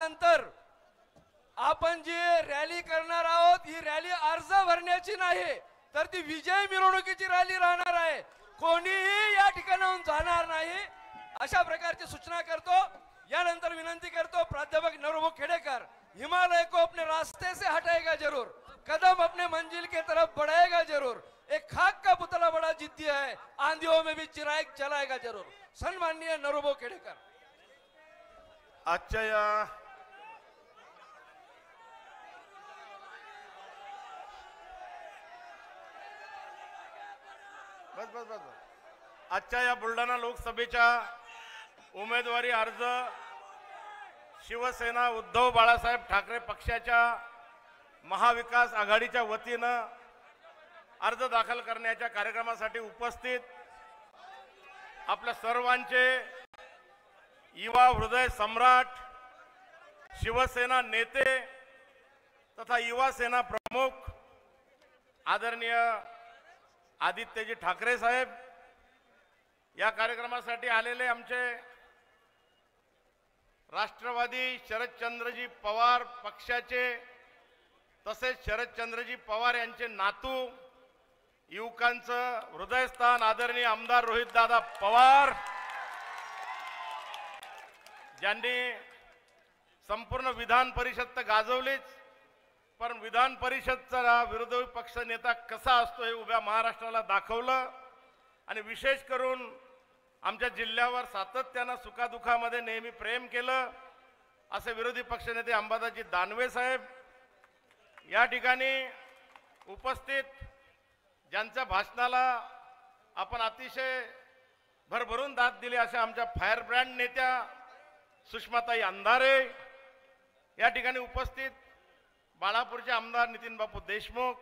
त्यानंतर आपण जी रॅली करणार आहोत ही रॅली अर्ज भरण्याची नाही तर ती विजय मिरवणुकीची रॅली राहणार आहे। कोणीही या ठिकाणाहून जाणार नाही अशा प्रकारची सूचना करतो। यानंतर विनंती करतो प्राध्यापक नवरोबा खेडेकर, हिमालय को अपने रास्ते से हटाएगा जरूर, कदम अपने मंजिल के तरफ बढ़ाएगा जरूर, एक खाक का पुतला बड़ा जिद्दी है, आंधियों में भी चिराग चलाएगा जरूर। सन्माननीय नवरोबा खेडेकर। आजच्या या आजच्या या बुलढाणा लोकसभेच्या उमेदवारी अर्ज शिवसेना उद्धव बाळासाहेब ठाकरे पक्षाच्या महाविकास आघाडीच्या वतीनं अर्ज दाखल करण्याच्या कार्यक्रमासाठी उपस्थित आपल्या सर्वांचे युवा हृदय सम्राट, शिवसेना नेते तथा युवा सेना प्रमुख आदरणीय आदित्यजी ठाकरे साहेब, या कार्यक्रमासाठी आलेले आमचे राष्ट्रवादी शरदचंद्रजी पवार पक्षाचे तसेच शरदचंद्रजी पवार यांचे नातू युवकांचं हृदयस्थान आदरणीय आमदार रोहितदादा पवार, ज्यांनी संपूर्ण विधान परिषद तर गाजवलीच, पण विधान परिषदचा विरोधी पक्ष नेता कसा असतो हे उभ्या महाराष्ट्राला दाखवलं। आणि विशेष करून आमच्या जिल्ह्यावर सातत्यानं सुखादुखामध्ये नेहमी प्रेम केलं असे विरोधी पक्षनेते अंबादासजी दानवे साहेब या ठिकाणी उपस्थित, ज्यांच्या भाषणाला आपण अतिशय भरभरून दाद दिली अशा आमच्या फायर ब्रँड नेत्या सुषमाताई अंधारे या ठिकाणी उपस्थित, बाळापूरचे आमदार नितीन बापू देशमुख,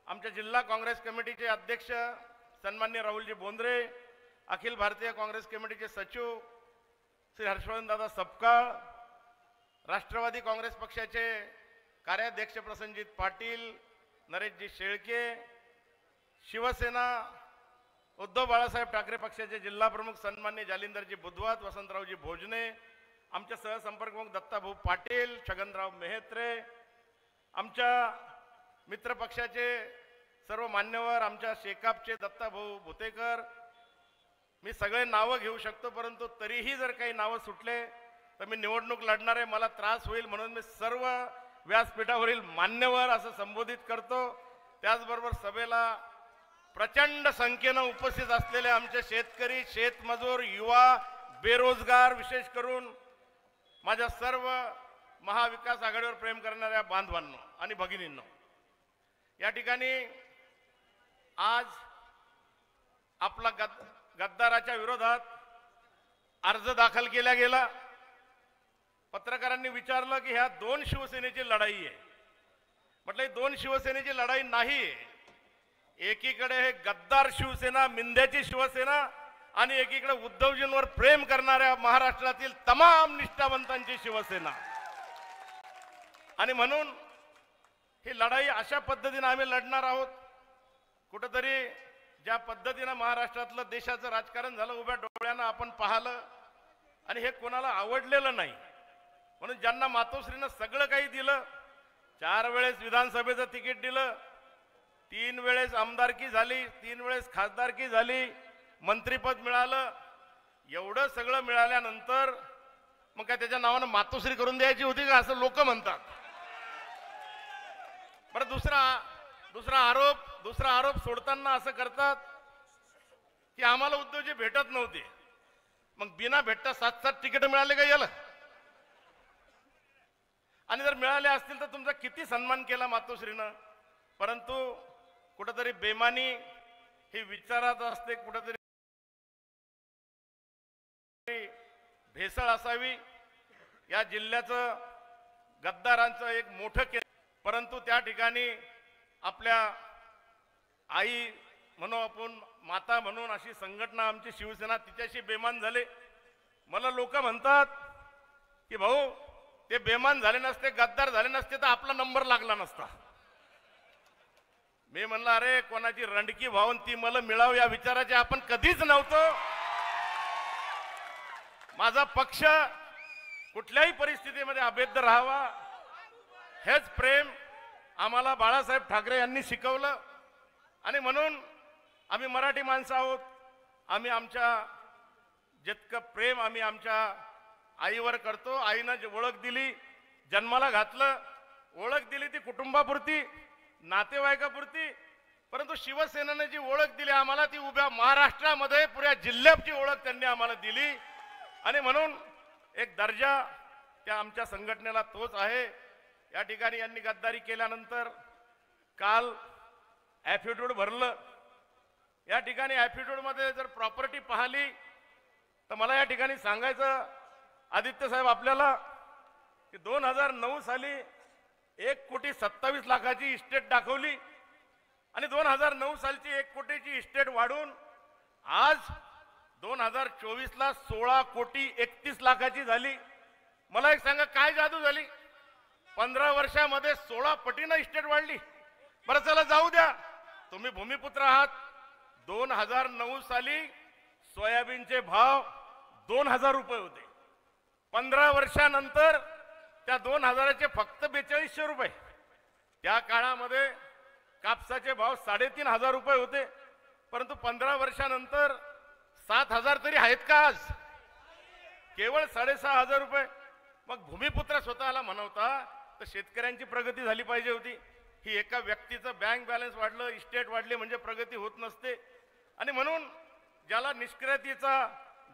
आमच्या जिल्हा काँग्रेस कमिटीचे अध्यक्ष सन्माननीय राहुलजी बोंद्रे, अखिल भारतीय काँग्रेस कमिटीचे सचिव श्री हर्षवर्धन दादा सपकाळ, राष्ट्रवादी काँग्रेस पक्षाचे कार्याध्यक्ष प्रसन्नजीत पाटील, नरेशजी शेळके, शिवसेना उद्धव बाळासाहेब ठाकरे पक्षाचे जिल्हा प्रमुख सन्माननीय जालिंदरजी बुधवात, वसंतरावजी भोजने, आमचे सहसंपर्क प्रमुख दत्ताभाऊ पाटील, छगनराव मेहत्रे, आमच्या मित्र पक्षाचे सर्व मान्यवर, आमच्या शेकापचे दत्ताभाऊ भुतेकर, मी सगळे नावं घेऊ शकतो परंतु तरीही जर काही नावं सुटले तर मी निवडणूक लढणार आहे, मला त्रास होईल, म्हणून मी सर्व व्यासपीठावरील मान्यवर असं संबोधित करतो। त्याचबरोबर सभेला प्रचंड संख्येनं उपस्थित असलेले आमचे शेतकरी, शेतमजूर, युवा, बेरोजगार, विशेष करून माझ्या सर्व महाविकास आघाडीवर प्रेम करणाऱ्या बांधवांनो आणि भगिनींनो, या ठिकाणी आज आपला गद्दाराच्या विरोधात अर्ज दाखल केला गेला। पत्रकारांनी विचारलं की ह्या दोन शिवसेनेची लढाई आहे, म्हटलं दोन शिवसेनेची लढाई नाही, एकीकडे हे गद्दार शिवसेना, मिंद्याची शिवसेना आणि एकीकडे उद्धवजींवर प्रेम करणाऱ्या महाराष्ट्रातील तमाम निष्ठावंतांची शिवसेना, आणि म्हणून ही लढाई अशा पद्धतीने आम्ही लढणार आहोत। कुठेतरी ज्या पद्धतीने महाराष्ट्रातलं देशाचं राजकारण झालं उभ्या डोळ्यानं आपण पाहिलं आणि हे कोणाला आवडलेलं नाही, म्हणून ज्यांना मातोश्रीनं सगळं काही दिलं, 4 वेळेस विधानसभेचं तिकीट दिलं, 3 वेळेस आमदारकी झाली, 3 वेळेस खासदारकी झाली, मंत्रिपद मिळालं, एवढं सगळं मिळाल्यानंतर मग काय त्याच्या नावानं मातोश्री करून द्यायची होती का असं लोक म्हणतात। बरं, दुसरा आरोप सोडताना असं करतात की आम्हाला उद्धवजी भेटत नव्हते, मग बिना भेटता 7-7 तिकीट मिळाले का याला? आणि जर मिळाले असतील तर तुमचा किती सन्मान केला मातोश्रीनं, परंतु कुठेतरी बेमानी ही विचारात असते, कुठेतरी भेसळ असावी। या जिल्ह्याचं गद्दारांचं एक मोठं परंतु त्या ठिकाणी आपल्या आई म्हणून आपण माता म्हणून अशी संघटना आमची शिवसेना तिच्याशी बेमान झाले। मला लोक म्हणतात की भाऊ ते बेमान झाले नसते, गद्दार झाले नसते तर आपला नंबर लागला नसता। मी म्हणलं अरे कोणाची रंडकी भावून ती मला मिळाव या विचाराचे आपण कधीच नव्हतो। माझा पक्ष कुठल्याही परिस्थितीमध्ये अभेद्य राहावा, हेच प्रेम आम्हाला बाळासाहेब ठाकरे यांनी शिकवलं. आणि म्हणून आम्ही मराठी माणसं आहोत. आम्ही आमच्या जितकं प्रेम आम्ही आमच्या आईवर करतो. आईनं जी ओळख दिली, जन्माला घातलं, ओळख दिली ती कुटुंबापुरती, नातेवाईकापुरती, परंतु शिवसेनेने जी ओळख दिली आम्हाला ती उभ्या महाराष्ट्रामध्ये पुऱ्या जिल्ह्याची ओळख त्यांनी आम्हाला दिली. आणि म्हणून एक दर्जा त्या आमच्या संघटनेला तोच आहे. या ठिकाणी यांनी गद्दारी केल्यानंतर काल ॲफिडेव्हिट भरलं. या ठिकाणी ॲफिडेव्हिटमध्ये जर प्रॉपर्टी पाहिली तर मला या ठिकाणी सांगायचं आदित्य साहेब आपल्याला की 2009 साली 1,27,00,000ची इस्टेट दाखवली आणि 2009 सालची 1 कोटीची इस्टेट वाढून आज 2024ला 16,31,00,000ची झाली. मला एक सांगा काय जादू झाली? 15 वर्षामध्ये 16 पटीनं इस्टेट वाढली. बरं चला जाऊ द्या, तुम्ही भूमिपुत्र आहात. 2009 साली सोयाबीनचे भाव 2,000 रुपये होते. 15 वर्षानंतर त्या 2,000चे फक्त 4200 रुपये. त्या काळामध्ये कापसाचे भाव 3,500 रुपये होते, परंतु 15 वर्षानंतर 7,000 तरी आहेत का आज? केवळ 6,500 रुपये. मग भूमिपुत्र स्वतःला म्हणवता तर शेतकऱ्यांची प्रगती झाली पाहिजे होती. ही एका व्यक्तीचं बँक बॅलन्स वाढलं, इस्टेट वाढली म्हणजे प्रगती होत नसते. आणि म्हणून ज्याला निष्क्रियतेचा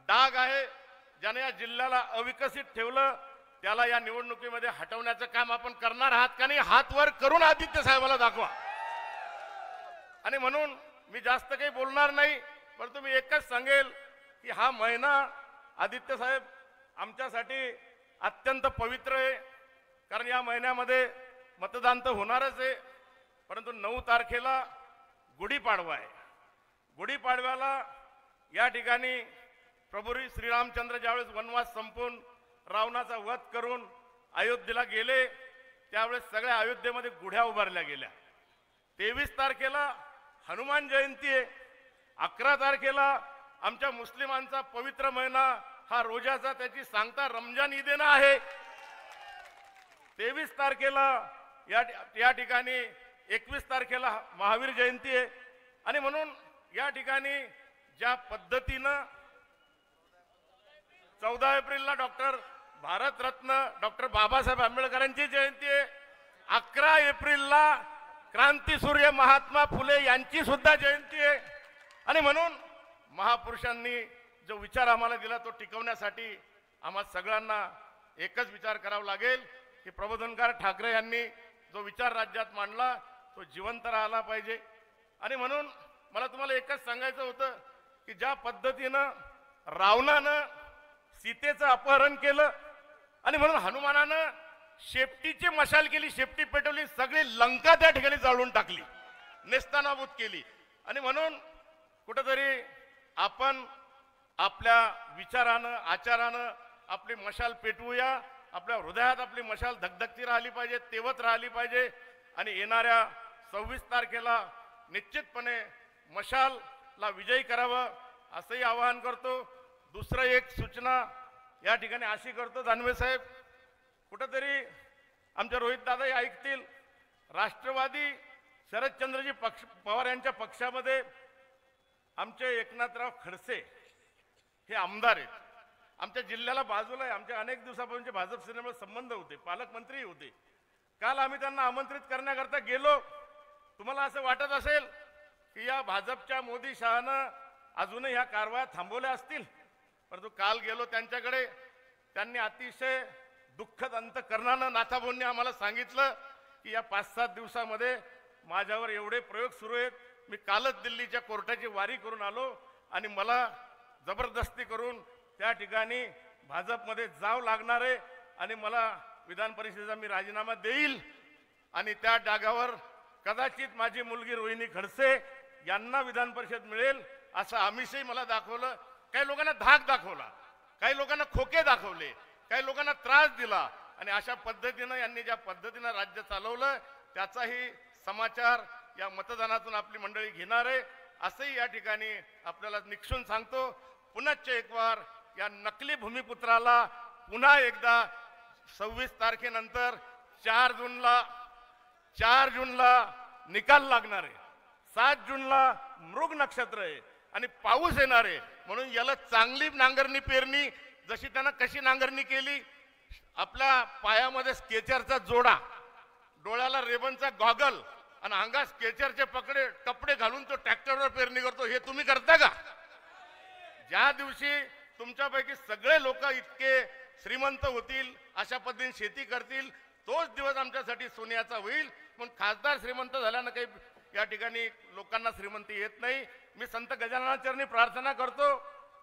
डाग आहे, ज्याने या जिल्ह्याला अविकसित ठेवलं, त्याला या निवडणुकीमध्ये हटवण्याचं काम आपण करणार आहात का नाही? हात वर करून आदित्य साहेबाला दाखवा. आणि म्हणून मी जास्त काही बोलणार नाही, परंतु मी एकच सांगेल की हा महिना आदित्य साहेब आमच्यासाठी अत्यंत पवित्र आहे. कारण या महिन्यामध्ये मतदान तर होणारच आहे, परंतु 9 तारखेला गुढीपाडवा आहे. गुढीपाडव्याला या ठिकाणी प्रभू श्रीरामचंद्र ज्यावेळेस वनवास संपून रावणाचा वध करून अयोध्येला गेले, त्यावेळेस सगळ्या अयोध्येमध्ये गुढ्या उभारल्या गेल्या. 23 तारखेला हनुमान जयंती आहे. 11 तारखेला आमच्या मुस्लिमांचा पवित्र महिना हा रोजाचा, त्याची सांगता रमजान ईदेना आहे. 23 तारखेला या ठिकाणी 21 तारखेला महावीर जयंती आहे. आणि म्हणून या ठिकाणी ज्या पद्धतीनं 14 एप्रिलला भारतरत्न डॉक्टर बाबासाहेब आंबेडकरांची जयंती आहे. 11 एप्रिलला क्रांतीसूर्य महात्मा फुले यांची सुद्धा जयंती आहे. आणि म्हणून महापुरुषांनी जो विचार आम्हाला दिला तो टिकवण्यासाठी आम्हा सगळ्यांना एकच विचार करावा लागेल की प्रबोधनकार ठाकरे यांनी जो विचार राज्यात मांडला तो जिवंत राहिला पाहिजे. आणि म्हणून मला तुम्हाला एकच सांगायचं होतं की ज्या पद्धतीनं रावणानं सीतेचं अपहरण केलं आणि म्हणून हनुमानानं शेपटीची मशाल केली, शेपटी पेटवली, सगळी लंका त्या ठिकाणी जाळून टाकली, नेस्तानाबूत केली. आणि म्हणून कुठेतरी आपण आपल्या विचारानं आचारानं आपली मशाल पेटवूया. आपल्या हृदयात आपली मशाल धगधगती राहिली पाहिजे, तेवत राहिली पाहिजे. आणि येणाऱ्या 26 तारखेला निश्चितपणे मशालला विजयी करावं असंही आवाहन करतो. दुसरं एक सूचना या ठिकाणी अशी करतो, दानवे साहेब कुठेतरी आमच्या रोहित दादाही ऐकतील. राष्ट्रवादी शरदचंद्रजी पवार यांच्या पक्षामध्ये आमचे एकनाथराव खडसे हे आमदार आहेत. आमच्या जिल्ह्याला बाजूला आहे. आमच्या अनेक दिवसापासूनचे भाजप सेनेमुळे संबंध होते, पालकमंत्री होते. काल आम्ही त्यांना आमंत्रित करण्याकरता गेलो. तुम्हाला असं वाटत असेल की या भाजपच्या मोदी शहानं अजूनही ह्या कारवाया थांबवल्या असतील, परंतु काल गेलो त्यांच्याकडे. त्यांनी अतिशय दुःखद अंतकरणानं नाथाभाऊंनी आम्हाला सांगितलं की या 5-7 दिवसामध्ये माझ्यावर एवढे प्रयोग सुरू आहेत. मी कालच दिल्लीच्या कोर्टाची वारी करून आलो आणि मला जबरदस्ती करून त्या ठिकाणी भाजपमध्ये जावं लागणार आहे आणि मला विधान परिषदेचा मी राजीनामा देईल आणि त्या जागावर कदाचित माझी मुलगी रोहिणी खडसे यांना विधान परिषद मिळेल असं आमिषही मला दाखवलं. काही लोकांना धाक दाखवला, काही लोकांना खोके दाखवले, काही लोकांना त्रास दिला आणि अशा पद्धतीनं यांनी ज्या पद्धतीनं राज्य चालवलं त्याचाही समाचार या मतदानातून आपली मंडळी घेणार आहे असंही या ठिकाणी आपल्याला निक्षून सांगतो. पुनश्च एक वार या नकली भूमिपुत्राला पुन्हा एकदा 26 तारखेनंतर 4 जूनला निकाल लागणार आहे. 7 जूनला मृग नक्षत्र आहे आणि पाऊस येणार आहे. म्हणून याला चांगली नांगरणी पेरणी, जशी त्यानं कशी नांगरणी केली, आपल्या पायामध्ये स्केचरचा जोडा, डोळ्याला रेबनचा गॉगल आणि अंगात स्केचरचे कपडे घालून तो ट्रॅक्टरवर पेरणी करतो. हे तुम्ही करता का? ज्या दिवशी तुमच्यापैकी सगळे लोक इतके श्रीमंत होतील, अशा पद्धतीने शेती करतील, तोच दिवस आमच्यासाठी सोन्याचा होईल. पण खासदार श्रीमंत झाल्यानं काही या ठिकाणी लोकांना श्रीमंती येत नाही. मी संत गजाननाचरणी प्रार्थना करतो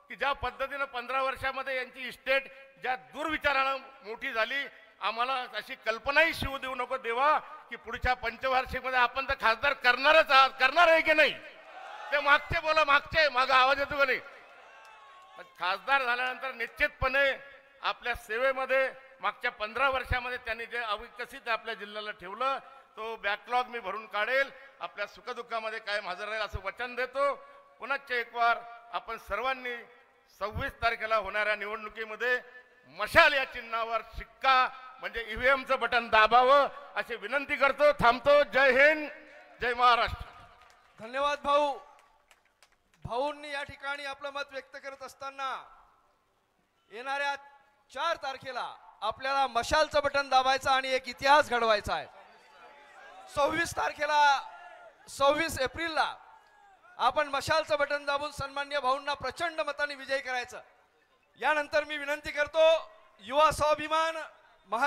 की ज्या पद्धतीनं 15 वर्षामध्ये यांची इस्टेट ज्या दुर्विचारानं मोठी झाली, आम्हाला अशी कल्पनाही शिवू देऊ नको देवा की पुढच्या पंचवार्षिकमध्ये आपण तर खासदार करणार आहे की नाही. ते मागचे बोला, मागं आवाज येतो का नाही. खासदार झाल्यानंतर निश्चितपणे आपल्या सेवेमध्ये मागच्या 15 वर्षामध्ये त्यांनी जे अविकसित आपल्या जिल्ह्याला ठेवलं, तो बॅकलॉग मी भरून काढेल. आपल्या सुखदुःखामध्ये कायम हजर राहील असं वचन देतो. पुनश्च एक वार आपण सर्वांनी 26 तारखेला होणाऱ्या निवडणुकीमध्ये मशाल या चिन्हावर शिक्का म्हणजे ईव्हीएमचं बटन दाबावं अशी विनंती करतो. थांबतो. जय हिंद, जय महाराष्ट्र. धन्यवाद भाऊ. भाऊंनी या ठिकाणी आपलं मत व्यक्त करत असताना येणाऱ्या 4 तारखेला आपल्याला मशालचं बटन दाबायचं आणि एक इतिहास घडवायचा आहे. 26 एप्रिलला आपण मशालचं बटन दाबून सन्मान्य भाऊंना प्रचंड मताने विजयी करायचं. यानंतर मी विनंती करतो युवा स्वाभिमान